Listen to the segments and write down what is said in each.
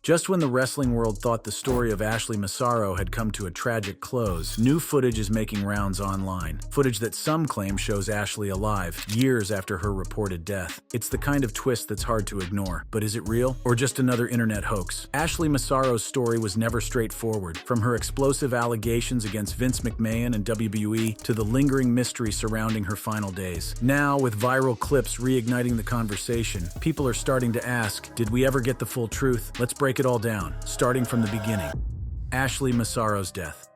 Just when the wrestling world thought the story of Ashley Massaro had come to a tragic close, new footage is making rounds online. Footage that some claim shows Ashley alive, years after her reported death. It's the kind of twist that's hard to ignore. But is it real? Or just another internet hoax? Ashley Massaro's story was never straightforward. From her explosive allegations against Vince McMahon and WWE to the lingering mystery surrounding her final days. Now, with viral clips reigniting the conversation, people are starting to ask, did we ever get the full truth? Let's break it all down, starting from the beginning. Ashley Massaro's death.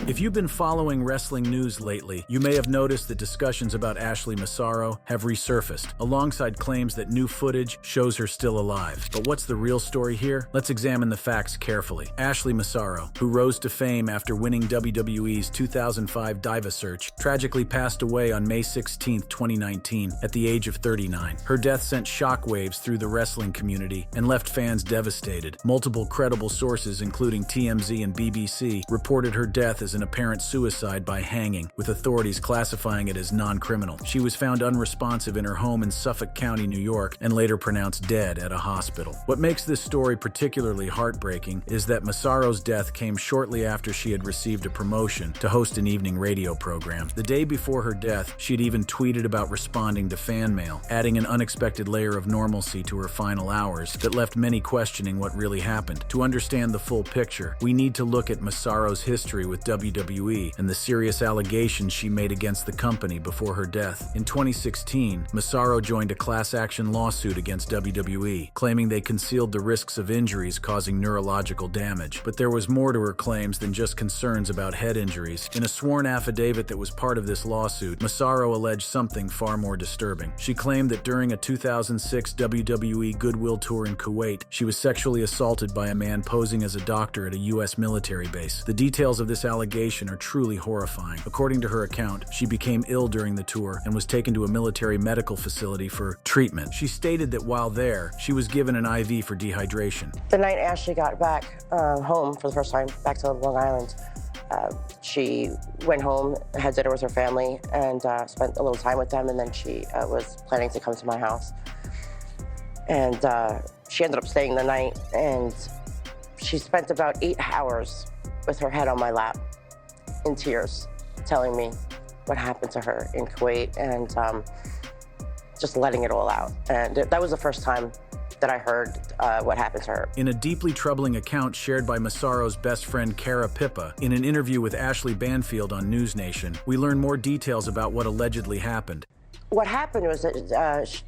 If you've been following wrestling news lately, you may have noticed that discussions about Ashley Massaro have resurfaced, alongside claims that new footage shows her still alive. But what's the real story here? Let's examine the facts carefully. Ashley Massaro, who rose to fame after winning WWE's 2005 Diva Search, tragically passed away on May 16, 2019, at the age of 39. Her death sent shockwaves through the wrestling community and left fans devastated. Multiple credible sources, including TMZ and BBC, reported her death as an apparent suicide by hanging, with authorities classifying it as non-criminal. She was found unresponsive in her home in Suffolk County, New York, and later pronounced dead at a hospital. What makes this story particularly heartbreaking is that Massaro's death came shortly after she had received a promotion to host an evening radio program. The day before her death, she'd even tweeted about responding to fan mail, adding an unexpected layer of normalcy to her final hours that left many questioning what really happened. To understand the full picture, we need to look at Massaro's history with WWE and the serious allegations she made against the company before her death. In 2016, Massaro joined a class-action lawsuit against WWE, claiming they concealed the risks of injuries causing neurological damage. But there was more to her claims than just concerns about head injuries. In a sworn affidavit that was part of this lawsuit, Massaro alleged something far more disturbing. She claimed that during a 2006 WWE Goodwill tour in Kuwait, she was sexually assaulted by a man posing as a doctor at a U.S. military base. The details of this allegation are truly horrifying. According to her account, she became ill during the tour and was taken to a military medical facility for treatment. She stated that while there, she was given an IV for dehydration. The night Ashley got back home for the first time, back to Long Island, she went home, had dinner with her family, and spent a little time with them, and then she was planning to come to my house. And she ended up staying the night, and she spent about 8 hours with her head on my lap, in tears, telling me what happened to her in Kuwait and just letting it all out. And that was the first time that I heard what happened to her. In a deeply troubling account shared by Massaro's best friend Cara Pippa, in an interview with Ashley Banfield on News Nation, we learn more details about what allegedly happened. What happened was that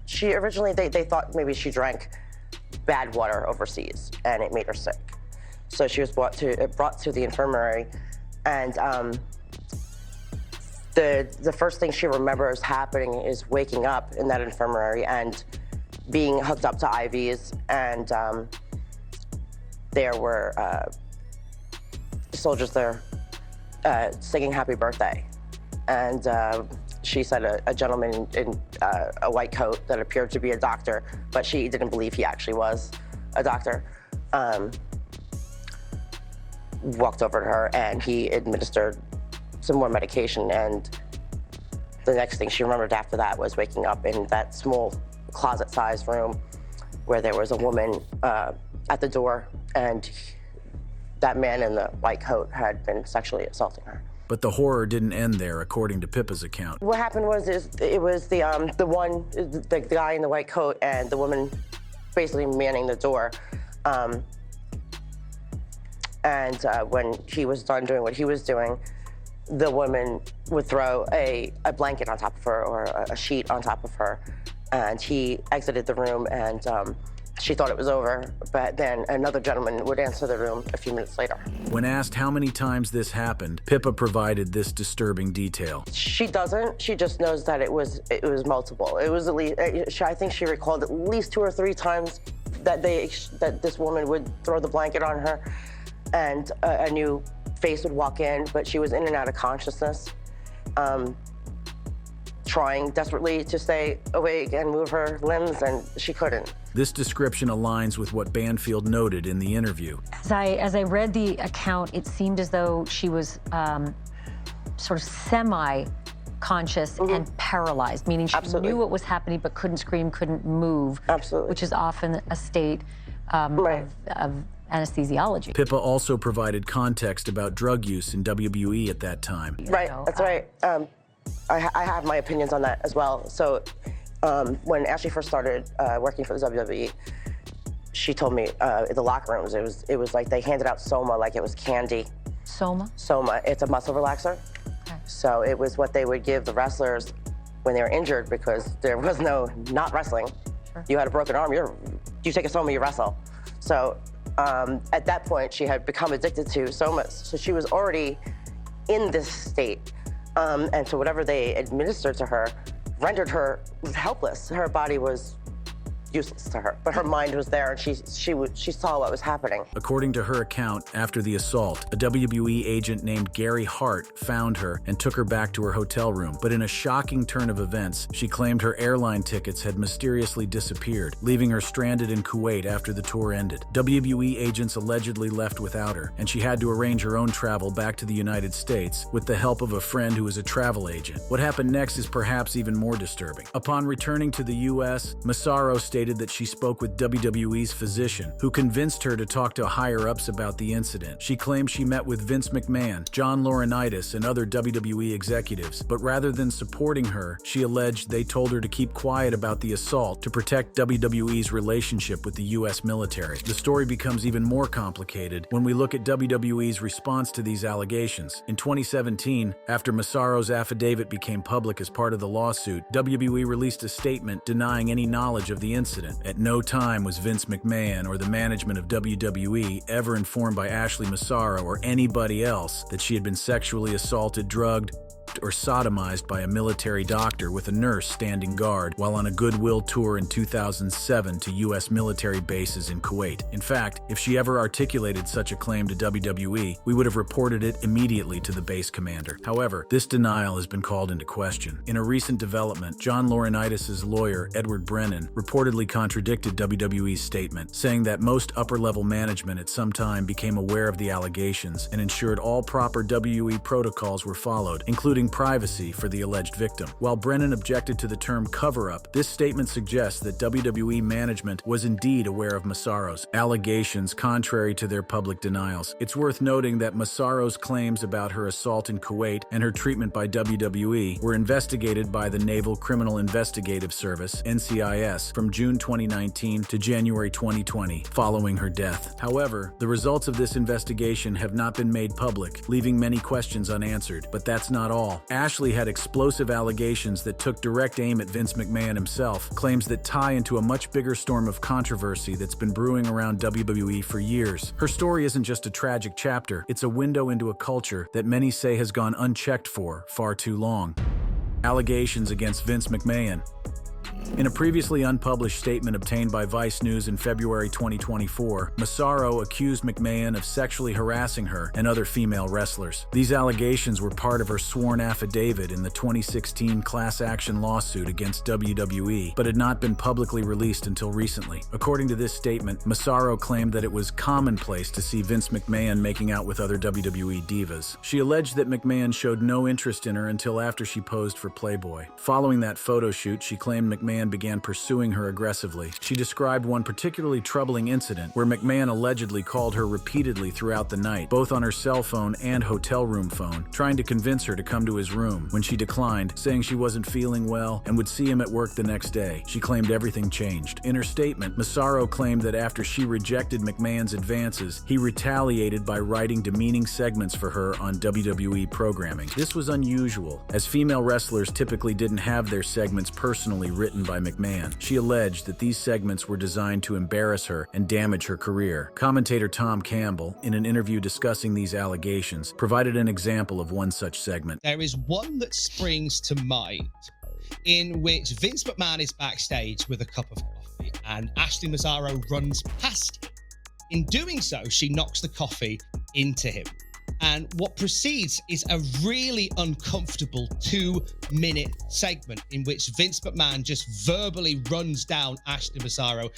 she originally, they thought maybe she drank bad water overseas and it made her sick. So she was brought to the infirmary, and the first thing she remembers happening is waking up in that infirmary and being hooked up to IVs, and there were soldiers there singing happy birthday. And she said a gentleman in a white coat that appeared to be a doctor, but she didn't believe he actually was a doctor, walked over to her and he administered some more medication, and the next thing she remembered after that was waking up in that small closet-sized room where there was a woman at the door, and that man in the white coat had been sexually assaulting her. But the horror didn't end there, according to Pippa's account. What happened was it was the guy in the white coat and the woman basically manning the door. And when he was done doing what he was doing, the woman would throw a blanket on top of her or a sheet on top of her, and he exited the room, and she thought it was over, but then another gentleman would enter the room a few minutes later. When asked how many times this happened, Pippa provided this disturbing detail. She doesn't. She just knows that it was multiple. It was at least, I think she recalled at least 2 or 3 times that this woman would throw the blanket on her, and a new face would walk in, but she was in and out of consciousness, trying desperately to stay awake and move her limbs, and she couldn't. This description aligns with what Banfield noted in the interview. As I read the account, it seemed as though she was sort of semi-conscious and paralyzed, meaning she knew what was happening but couldn't scream, couldn't move, which is often a state of anesthesiology. Pippa also provided context about drug use in WWE at that time. Right, that's right. I have my opinions on that as well. So when Ashley first started working for the WWE, she told me in the locker rooms, it was like they handed out Soma like it was candy. Soma? Soma, it's a muscle relaxer. Okay. So it was what they would give the wrestlers when they were injured because there was no not wrestling. Sure. You had a broken arm, you take a Soma, you wrestle. So at that point, she had become addicted to Somas. So she was already in this state. And so whatever they administered to her rendered her helpless. Her body was useless to her, but her mind was there, and she saw what was happening. According to her account, after the assault, a WWE agent named Gary Hart found her and took her back to her hotel room. But in a shocking turn of events, she claimed her airline tickets had mysteriously disappeared, leaving her stranded in Kuwait after the tour ended. WWE agents allegedly left without her, and she had to arrange her own travel back to the United States with the help of a friend who was a travel agent. What happened next is perhaps even more disturbing. Upon returning to the U.S., Massaro stated that she spoke with WWE's physician, who convinced her to talk to higher-ups about the incident. She claimed she met with Vince McMahon, John Laurinaitis, and other WWE executives, but rather than supporting her, she alleged they told her to keep quiet about the assault to protect WWE's relationship with the U.S. military. The story becomes even more complicated when we look at WWE's response to these allegations. In 2017, after Massaro's affidavit became public as part of the lawsuit, WWE released a statement denying any knowledge of the incident. At no time was Vince McMahon or the management of WWE ever informed by Ashley Massaro or anybody else that she had been sexually assaulted, drugged, or sodomized by a military doctor with a nurse standing guard while on a goodwill tour in 2007 to U.S. military bases in Kuwait. In fact, if she ever articulated such a claim to WWE, we would have reported it immediately to the base commander. However, this denial has been called into question. In a recent development, John Laurinaitis' lawyer, Edward Brennan, reportedly contradicted WWE's statement, saying that most upper-level management at some time became aware of the allegations and ensured all proper WWE protocols were followed, including privacy for the alleged victim. While Brennan objected to the term cover-up, this statement suggests that WWE management was indeed aware of Massaro's allegations contrary to their public denials. It's worth noting that Massaro's claims about her assault in Kuwait and her treatment by WWE were investigated by the Naval Criminal Investigative Service, NCIS, from June 2019 to January 2020, following her death. However, the results of this investigation have not been made public, leaving many questions unanswered. But that's not all. Ashley had explosive allegations that took direct aim at Vince McMahon himself, claims that tie into a much bigger storm of controversy that's been brewing around WWE for years. Her story isn't just a tragic chapter, it's a window into a culture that many say has gone unchecked for far too long. Allegations against Vince McMahon. In a previously unpublished statement obtained by Vice News in February 2024, Massaro accused McMahon of sexually harassing her and other female wrestlers. These allegations were part of her sworn affidavit in the 2016 class action lawsuit against WWE, but had not been publicly released until recently. According to this statement, Massaro claimed that it was commonplace to see Vince McMahon making out with other WWE divas. She alleged that McMahon showed no interest in her until after she posed for Playboy. Following that photo shoot, she claimed McMahon began pursuing her aggressively. She described one particularly troubling incident where McMahon allegedly called her repeatedly throughout the night, both on her cell phone and hotel room phone, trying to convince her to come to his room. When she declined, saying she wasn't feeling well and would see him at work the next day, she claimed everything changed. In her statement, Massaro claimed that after she rejected McMahon's advances, he retaliated by writing demeaning segments for her on WWE programming. This was unusual, as female wrestlers typically didn't have their segments personally written by McMahon. She alleged that these segments were designed to embarrass her and damage her career. Commentator Tom Campbell, in an interview discussing these allegations, provided an example of one such segment. There is one that springs to mind in which Vince McMahon is backstage with a cup of coffee and Ashley Massaro runs past him. In doing so, she knocks the coffee into him. And what precedes is a really uncomfortable 2-minute segment in which Vince McMahon just verbally runs down Ashley Massaro,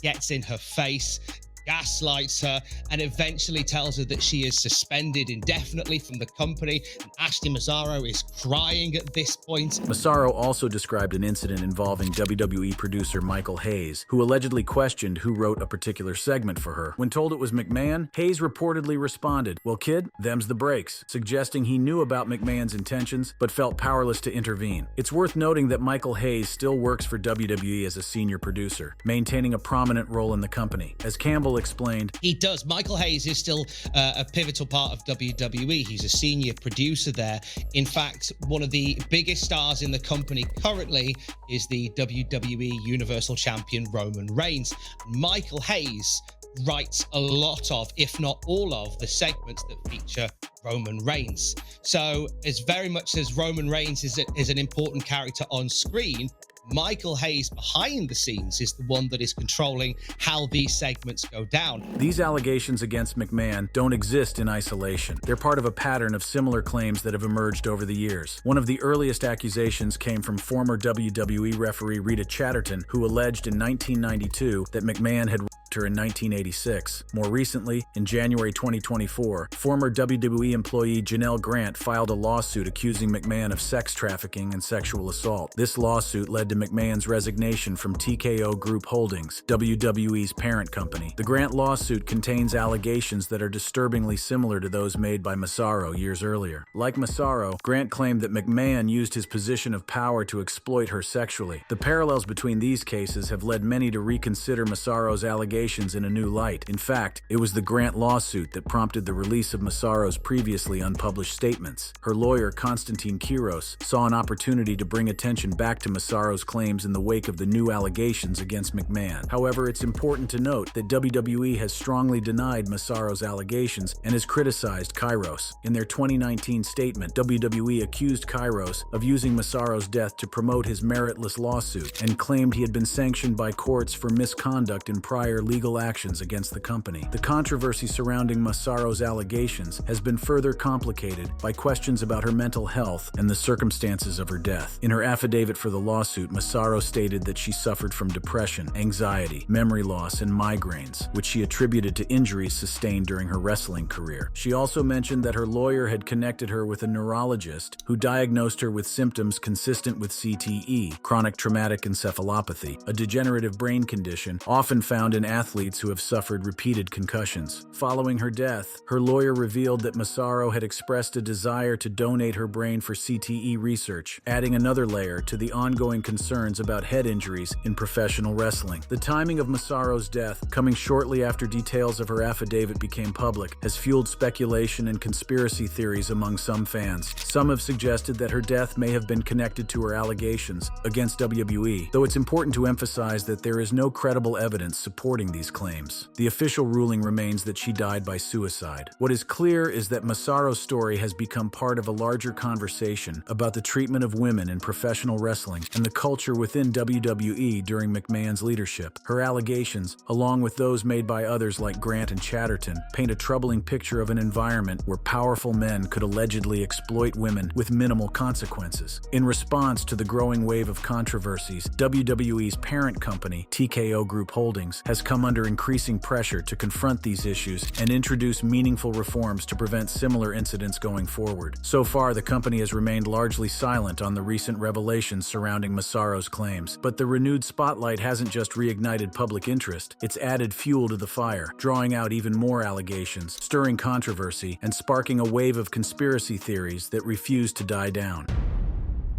gets in her face, gaslights her, and eventually tells her that she is suspended indefinitely from the company. And Ashley Massaro is crying at this point. Massaro also described an incident involving WWE producer Michael Hayes, who allegedly questioned who wrote a particular segment for her. When told it was McMahon, Hayes reportedly responded, "Well, kid, them's the breaks," suggesting he knew about McMahon's intentions but felt powerless to intervene. It's worth noting that Michael Hayes still works for WWE as a senior producer, maintaining a prominent role in the company. As Campbell explained, he does. Michael Hayes is still a pivotal part of WWE. He's a senior producer there. In fact, one of the biggest stars in the company currently is the WWE Universal Champion Roman Reigns. Michael Hayes writes a lot of, if not all of, the segments that feature Roman Reigns. So as very much as Roman Reigns is an important character on screen, Michael Hayes behind the scenes is the one that is controlling how these segments go down. These allegations against McMahon don't exist in isolation. They're part of a pattern of similar claims that have emerged over the years. One of the earliest accusations came from former WWE referee Rita Chatterton, who alleged in 1992 that McMahon had raped her in 1986. More recently, in January 2024, former WWE employee Janelle Grant filed a lawsuit accusing McMahon of sex trafficking and sexual assault. This lawsuit led to McMahon's resignation from TKO Group Holdings, WWE's parent company. The Grant lawsuit contains allegations that are disturbingly similar to those made by Massaro years earlier. Like Massaro, Grant claimed that McMahon used his position of power to exploit her sexually. The parallels between these cases have led many to reconsider Massaro's allegations in a new light. In fact, it was the Grant lawsuit that prompted the release of Massaro's previously unpublished statements. Her lawyer, Konstantin Kiros, saw an opportunity to bring attention back to Massaro's claims in the wake of the new allegations against McMahon. However, it's important to note that WWE has strongly denied Massaro's allegations and has criticized Kiros. In their 2019 statement, WWE accused Kiros of using Massaro's death to promote his meritless lawsuit and claimed he had been sanctioned by courts for misconduct in prior legal actions against the company. The controversy surrounding Massaro's allegations has been further complicated by questions about her mental health and the circumstances of her death. In her affidavit for the lawsuit, Massaro stated that she suffered from depression, anxiety, memory loss, and migraines, which she attributed to injuries sustained during her wrestling career. She also mentioned that her lawyer had connected her with a neurologist who diagnosed her with symptoms consistent with CTE, chronic traumatic encephalopathy, a degenerative brain condition often found in athletes who have suffered repeated concussions. Following her death, her lawyer revealed that Massaro had expressed a desire to donate her brain for CTE research, adding another layer to the ongoing concerns about head injuries in professional wrestling. The timing of Massaro's death, coming shortly after details of her affidavit became public, has fueled speculation and conspiracy theories among some fans. Some have suggested that her death may have been connected to her allegations against WWE, though it's important to emphasize that there is no credible evidence supporting these claims. The official ruling remains that she died by suicide. What is clear is that Massaro's story has become part of a larger conversation about the treatment of women in professional wrestling and the culture within WWE during McMahon's leadership. Her allegations, along with those made by others like Grant and Chatterton, paint a troubling picture of an environment where powerful men could allegedly exploit women with minimal consequences. In response to the growing wave of controversies, WWE's parent company, TKO Group Holdings, has come under increasing pressure to confront these issues and introduce meaningful reforms to prevent similar incidents going forward. So far, the company has remained largely silent on the recent revelations surrounding Massaro's claims, but the renewed spotlight hasn't just reignited public interest, it's added fuel to the fire, drawing out even more allegations, stirring controversy, and sparking a wave of conspiracy theories that refuse to die down.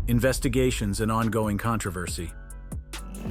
Investigations and ongoing controversy.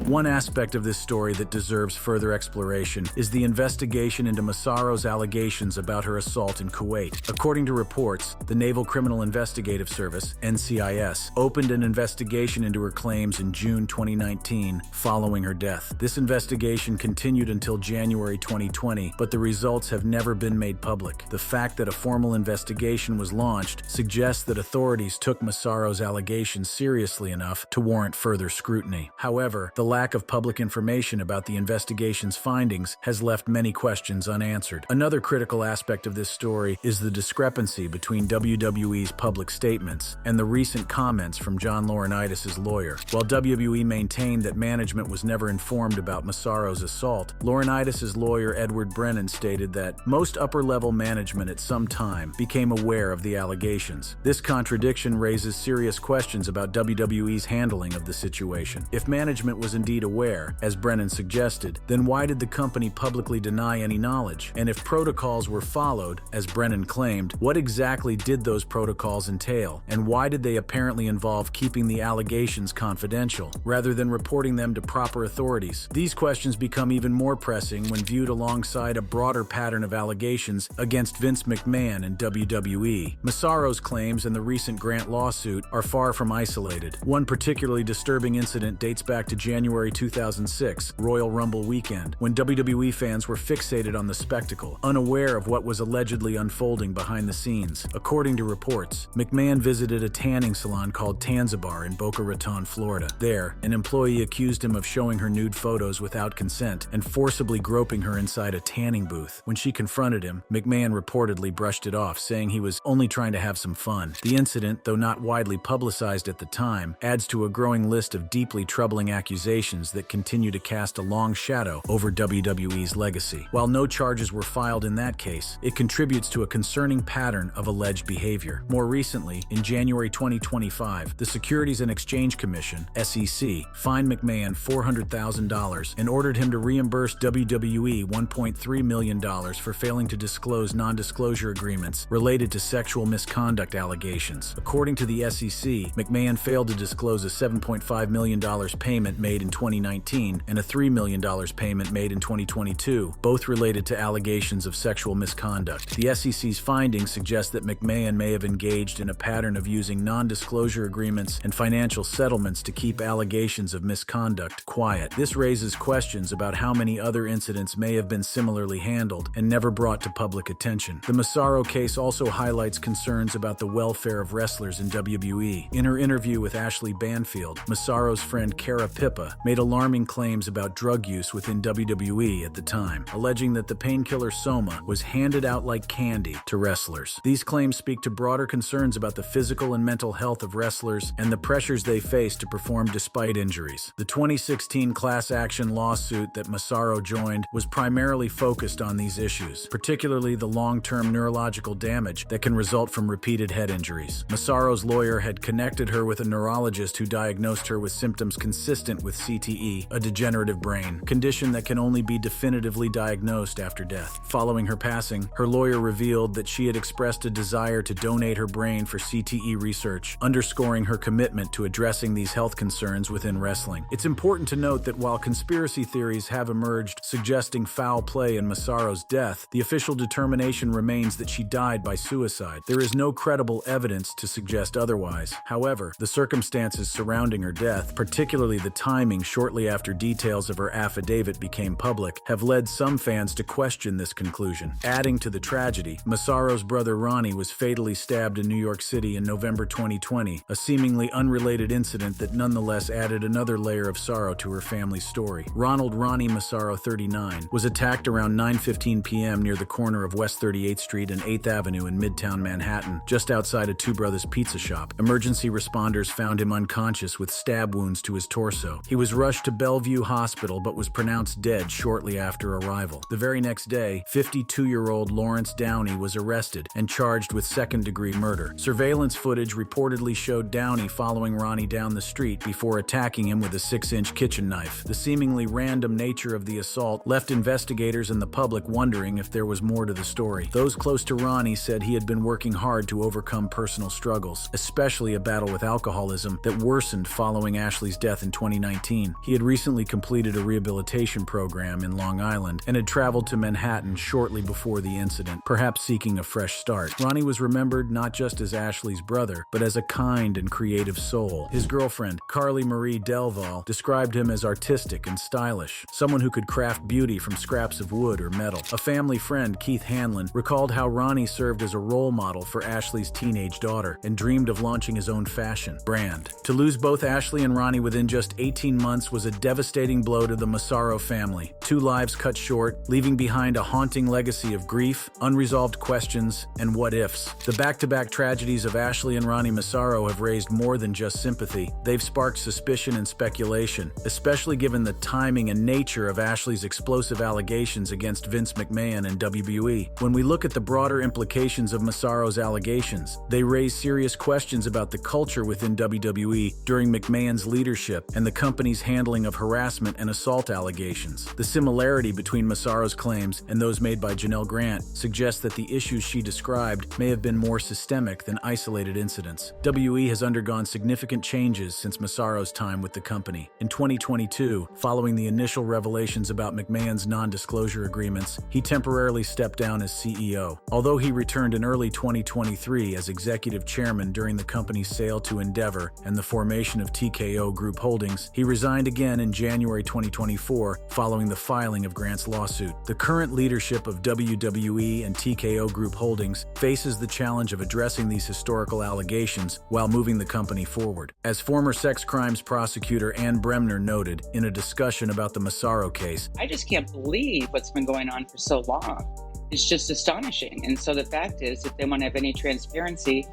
One aspect of this story that deserves further exploration is the investigation into Massaro's allegations about her assault in Kuwait. According to reports, the Naval Criminal Investigative Service, NCIS, opened an investigation into her claims in June 2019 following her death. This investigation continued until January 2020, but the results have never been made public. The fact that a formal investigation was launched suggests that authorities took Massaro's allegations seriously enough to warrant further scrutiny. However, the the lack of public information about the investigation's findings has left many questions unanswered. Another critical aspect of this story is the discrepancy between WWE's public statements and the recent comments from John Laurinaitis' lawyer. While WWE maintained that management was never informed about Massaro's assault, Laurinaitis' lawyer Edward Brennan stated that most upper-level management at some time became aware of the allegations. This contradiction raises serious questions about WWE's handling of the situation. If management was indeed aware, as Brennan suggested, then why did the company publicly deny any knowledge? And if protocols were followed, as Brennan claimed, what exactly did those protocols entail? And why did they apparently involve keeping the allegations confidential, rather than reporting them to proper authorities? These questions become even more pressing when viewed alongside a broader pattern of allegations against Vince McMahon and WWE. Massaro's claims and the recent Grant lawsuit are far from isolated. One particularly disturbing incident dates back to January 2006, Royal Rumble weekend, when WWE fans were fixated on the spectacle, unaware of what was allegedly unfolding behind the scenes. According to reports, McMahon visited a tanning salon called Tanzabar in Boca Raton, Florida. There, an employee accused him of showing her nude photos without consent and forcibly groping her inside a tanning booth. When she confronted him, McMahon reportedly brushed it off, saying he was only trying to have some fun. The incident, though not widely publicized at the time, adds to a growing list of deeply troubling accusations that continue to cast a long shadow over WWE's legacy. While no charges were filed in that case, it contributes to a concerning pattern of alleged behavior. More recently, in January 2025, the Securities and Exchange Commission, SEC, fined McMahon $400,000 and ordered him to reimburse WWE $1.3 million for failing to disclose non-disclosure agreements related to sexual misconduct allegations. According to the SEC, McMahon failed to disclose a $7.5 million payment made in 2019 and a $3 million payment made in 2022, both related to allegations of sexual misconduct. The SEC's findings suggest that McMahon may have engaged in a pattern of using non-disclosure agreements and financial settlements to keep allegations of misconduct quiet. This raises questions about how many other incidents may have been similarly handled and never brought to public attention. The Massaro case also highlights concerns about the welfare of wrestlers in WWE. In her interview with Ashley Banfield, Massaro's friend Cara Pippa made alarming claims about drug use within WWE at the time, alleging that the painkiller Soma was handed out like candy to wrestlers. These claims speak to broader concerns about the physical and mental health of wrestlers and the pressures they face to perform despite injuries. The 2016 class action lawsuit that Massaro joined was primarily focused on these issues, particularly the long-term neurological damage that can result from repeated head injuries. Massaro's lawyer had connected her with a neurologist who diagnosed her with symptoms consistent with CTE, a degenerative brain condition that can only be definitively diagnosed after death. Following her passing, her lawyer revealed that she had expressed a desire to donate her brain for CTE research, underscoring her commitment to addressing these health concerns within wrestling. It's important to note that while conspiracy theories have emerged suggesting foul play in Massaro's death, the official determination remains that she died by suicide. There is no credible evidence to suggest otherwise. However, the circumstances surrounding her death, particularly the timing shortly after details of her affidavit became public, have led some fans to question this conclusion. Adding to the tragedy, Massaro's brother Ronnie was fatally stabbed in New York City in November 2020, a seemingly unrelated incident that nonetheless added another layer of sorrow to her family's story. Ronald "Ronnie" Massaro, 39, was attacked around 9:15 p.m. near the corner of West 38th Street and 8th Avenue in Midtown Manhattan, just outside a Two Brothers pizza shop. Emergency responders found him unconscious with stab wounds to his torso. He was rushed to Bellevue Hospital but was pronounced dead shortly after arrival. The very next day, 52-year-old Lawrence Downey was arrested and charged with second-degree murder. Surveillance footage reportedly showed Downey following Ronnie down the street before attacking him with a 6-inch kitchen knife. The seemingly random nature of the assault left investigators and the public wondering if there was more to the story. Those close to Ronnie said he had been working hard to overcome personal struggles, especially a battle with alcoholism that worsened following Ashley's death in 2019. He had recently completed a rehabilitation program in Long Island and had traveled to Manhattan shortly before the incident, perhaps seeking a fresh start. Ronnie was remembered not just as Ashley's brother, but as a kind and creative soul. His girlfriend, Carly Marie Delval, described him as artistic and stylish, someone who could craft beauty from scraps of wood or metal. A family friend, Keith Hanlon, recalled how Ronnie served as a role model for Ashley's teenage daughter and dreamed of launching his own fashion brand. To lose both Ashley and Ronnie within just 18 18 months was a devastating blow to the Massaro family. 2 lives cut short, leaving behind a haunting legacy of grief, unresolved questions, and what-ifs. The back-to-back tragedies of Ashley and Ronnie Massaro have raised more than just sympathy. They've sparked suspicion and speculation, especially given the timing and nature of Ashley's explosive allegations against Vince McMahon and WWE. When we look at the broader implications of Massaro's allegations, they raise serious questions about the culture within WWE during McMahon's leadership and the company's handling of harassment and assault allegations. The similarity between Massaro's claims and those made by Janelle Grant suggests that the issues she described may have been more systemic than isolated incidents. WWE has undergone significant changes since Massaro's time with the company. In 2022, following the initial revelations about McMahon's non-disclosure agreements, he temporarily stepped down as CEO. Although he returned in early 2023 as executive chairman during the company's sale to Endeavor and the formation of TKO Group Holdings, he resigned again in January 2024 following the filing of Grant's lawsuit. The current leadership of WWE and TKO Group Holdings faces the challenge of addressing these historical allegations while moving the company forward. As former sex crimes prosecutor Ann Bremner noted in a discussion about the Massaro case, I just can't believe what's been going on for so long. It's just astonishing. And so the fact is, if they want to have any transparency,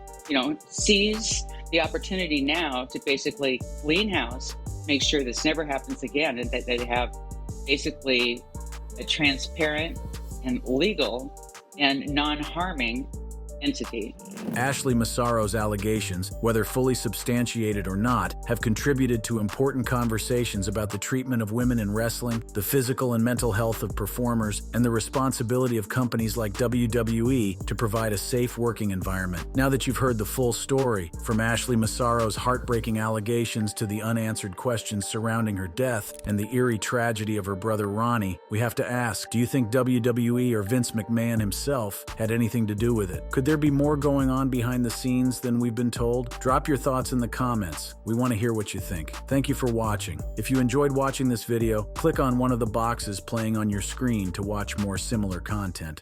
seize the opportunity now to basically clean house, make sure this never happens again, and that they have basically a transparent and legal and non-harming entity. Ashley Massaro's allegations, whether fully substantiated or not, have contributed to important conversations about the treatment of women in wrestling, the physical and mental health of performers, and the responsibility of companies like WWE to provide a safe working environment. Now that you've heard the full story, from Ashley Massaro's heartbreaking allegations to the unanswered questions surrounding her death and the eerie tragedy of her brother Ronnie, we have to ask, do you think WWE or Vince McMahon himself had anything to do with it? Could there be more going on behind the scenes than we've been told? Drop your thoughts in the comments. We want to hear what you think. Thank you for watching. If you enjoyed watching this video, click on one of the boxes playing on your screen to watch more similar content.